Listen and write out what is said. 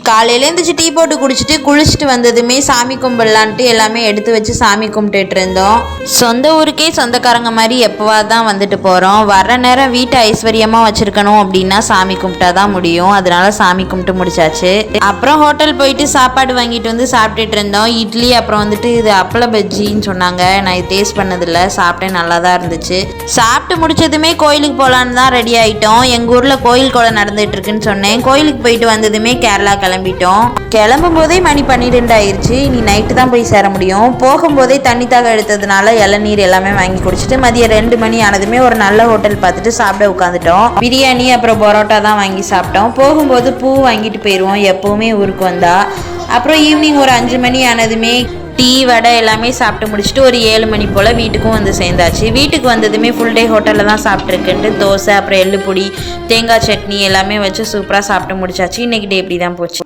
காலையில எழுந்திரிச்சு டீ போட்டு குடிச்சிட்டு குளிச்சுட்டு வந்ததுமே சாமி கும்பிடலான்ட்டு எல்லாமே எடுத்து வச்சு சாமி கும்பிட்டுட்டு இருந்தோம். சொந்த ஊருக்கே சொந்தக்காரங்க மாதிரி எப்போவாது தான் வந்துட்டு போகிறோம். வர்ற நேரம் வீட்டை ஐஸ்வர்யமாக வச்சுருக்கணும் அப்படின்னா சாமி கும்பிட்டா தான் முடியும். அதனால சாமி கும்பிட்டு முடிச்சாச்சு. அப்புறம் ஹோட்டல் போயிட்டு சாப்பாடு வாங்கிட்டு வந்து சாப்பிட்டுட்டு இருந்தோம். இட்லி, அப்புறம் வந்துட்டு இது அப்பள பஜ்ஜின்னு சொன்னாங்க. நான் இது டேஸ்ட் பண்ணதில்லை, சாப்பிட்டேன், நல்லா தான் இருந்துச்சு. சாப்பிட்டு முடிச்சதுமே கோயிலுக்கு போகலான்னு தான் ரெடி ஆகிட்டோம். எங்கள் ஊரில் கோயில் கொலை நடந்துட்டு இருக்குன்னு சொன்னேன். கோயிலுக்கு போயிட்டு வந்ததுமே கேரளா கிளம்பிட்டோம். கிளம்பும் போதே மணி 12 ஆயிடுச்சு. இனி நைட்டு தான் போய் சேர முடியும். போகும்போதே தண்ணி தாக எடுத்ததுனால இளநீர் எல்லாமே வாங்கி குடிச்சிட்டு மதியம் 2 மணி ஆனதுமே ஒரு நல்ல ஹோட்டல் பார்த்துட்டு சாப்பிட உட்காந்துட்டோம். பிரியாணி அப்புறம் பரோட்டா தான் வாங்கி சாப்பிட்டோம். போகும்போது பூ வாங்கிட்டு போயிடுவோம் எப்போவுமே ஊருக்கு வந்தா. அப்புறம் ஈவினிங் ஒரு 5 மணி ஆனதுமே டீ, வடை எல்லாமே சாப்பிட்டு முடிச்சுட்டு ஒரு 7 மணி போல் வீட்டுக்கும் வந்து சேர்ந்தாச்சு. வீட்டுக்கு வந்ததுமே ஃபுல் டே ஹோட்டலில் தான் சாப்பிட்ருக்குன்ட்டு தோசை, அப்புறம் எள்ளுப்பொடி, தேங்காய் சட்னி எல்லாமே வச்சு சூப்பராக சாப்பிட்டு முடிச்சாச்சு. இன்றைக்கி டே இப்படி தான் போச்சு.